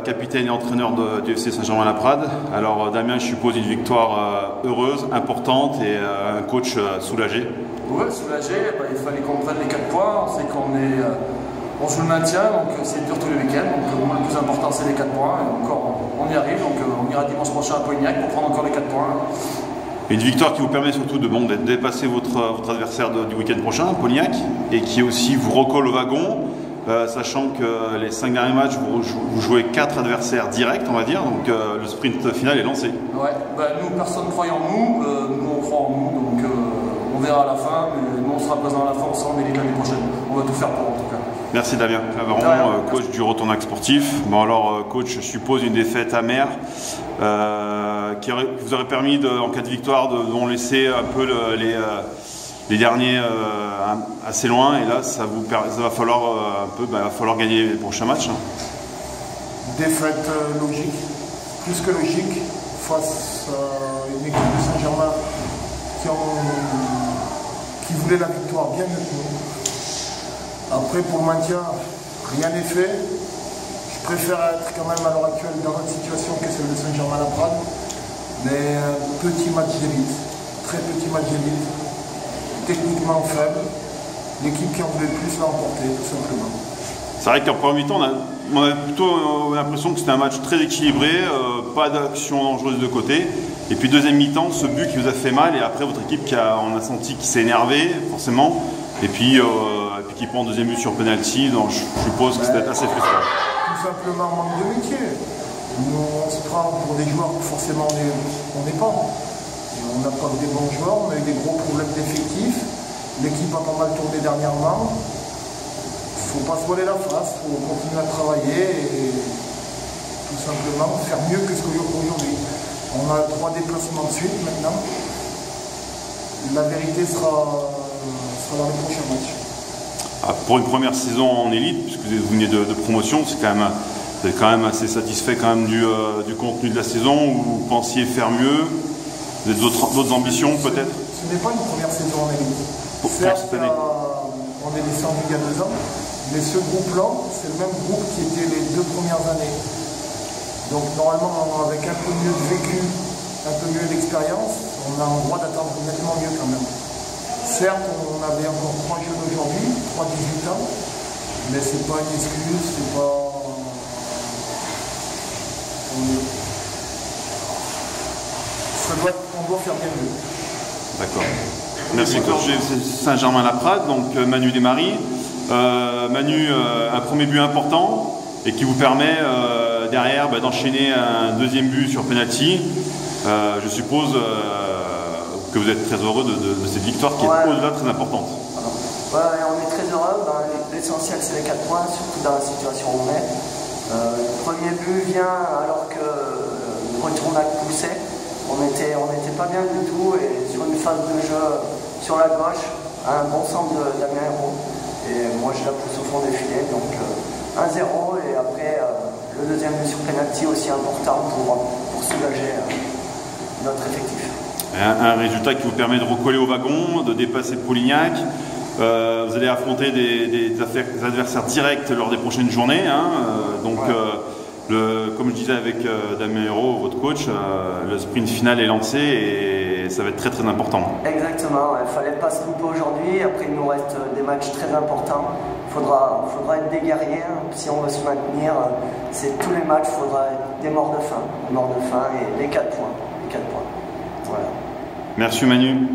capitaine et entraîneur du FC Saint-Germain-Laprade. Alors Damien, je suppose une victoire heureuse, importante et un coach soulagé. Oui, soulagé, il fallait qu'on prenne les 4 points. On sait on joue le maintien, donc c'est dur tous les week-ends. Donc le plus important c'est les 4 points. Et encore, on y arrive, donc on ira dimanche prochain à Polignac pour prendre encore les 4 points. Une victoire qui vous permet surtout de dépasser votre adversaire du week-end prochain, Polignac, et qui aussi vous recolle au wagon. Sachant que les 5 derniers matchs, vous jouez 4 adversaires directs, on va dire, donc le sprint final est lancé. Ouais, nous, personne ne croit en nous, nous on croit en nous, donc on verra à la fin, mais nous on sera présent à la fin ensemble et l'année prochaine. On va tout faire pour en tout cas. Merci Damien Claveron, coach du Retournac sportif. Bon alors coach, je suppose une défaite amère qui vous aurait permis, en cas de victoire, de laisser un peu les derniers assez loin, et là ça va falloir gagner les prochains matchs. Défaite logique, plus que logique, face à une équipe de Saint-Germain qui voulait la victoire bien mieux que nous. Après, pour le maintien, rien n'est fait. Je préfère être quand même à l'heure actuelle dans notre situation que celle de Saint-Germain-Laprade, mais un petit match d'élite, très petit match d'élite, techniquement faible, l'équipe qui en voulait le plus l'a emporté, tout simplement. C'est vrai qu'en première mi-temps, on a plutôt l'impression que c'était un match très équilibré, pas d'action dangereuse de côté. Et puis deuxième mi-temps, ce but qui vous a fait mal, et après votre équipe on a senti qu'il s'est énervé, forcément, et puis qui prend deuxième but sur penalty, donc je suppose que c'était assez frustrant. Tout simplement manque de métier. Nous, on se prend pour des joueurs que forcément on n'est pas. On n'a pas des bons joueurs, on a eu des gros problèmes d'effectifs. L'équipe a pas mal tourné dernièrement. Il ne faut pas se voiler la face, il faut continuer à travailler et tout simplement faire mieux que ce qu'aujourd'hui. On a 3 déplacements de suite maintenant. La vérité sera dans les prochains matchs. Pour une première saison en élite, puisque vous venez de promotion, vous êtes quand même assez satisfait quand même du contenu de la saison, ou vous pensiez faire mieux? Vous avez d'autres ambitions peut-être? Ce n'est pas une première saison en élite. Certes, cette année. On est descendu il y a 2 ans, mais ce groupe-là, c'est le même groupe qui était les 2 premières années. Donc normalement, avec un peu mieux de vécu, un peu mieux d'expérience, on a un droit d'attendre nettement mieux quand même. Certes, on avait encore 3 jeunes aujourd'hui, 3 18 ans, mais c'est pas une excuse, c'est pas... On doit faire bien mieux. D'accord. Merci coach. Saint-Germain-Laprade, donc Manu Desmaris. Manu, un premier but important et qui vous permet derrière d'enchaîner un deuxième but sur penalty. Je suppose que vous êtes très heureux de cette victoire qui est au-delà très importante. Ouais, on est très heureux. L'essentiel c'est les 4 points, surtout dans la situation où on est. Le premier but vient alors que le Retournac poussait. On n'était pas bien du tout, et sur une phase de jeu sur la gauche, un bon centre de Damien Hérault. Et moi je la pousse au fond des filets, donc 1-0, et après le deuxième but sur penalty aussi important pour soulager notre effectif. Un résultat qui vous permet de recoller au wagon, de dépasser Polignac. Vous allez affronter des adversaires directs lors des prochaines journées. Comme je disais avec Damien Hérault, votre coach, le sprint final est lancé et ça va être très très important. Exactement, il ne fallait pas se louper aujourd'hui. Après, il nous reste des matchs très importants. Il faudra être des guerriers si on veut se maintenir. C'est tous les matchs, il faudra être des morts de faim et les 4 points. Voilà. Merci Manu.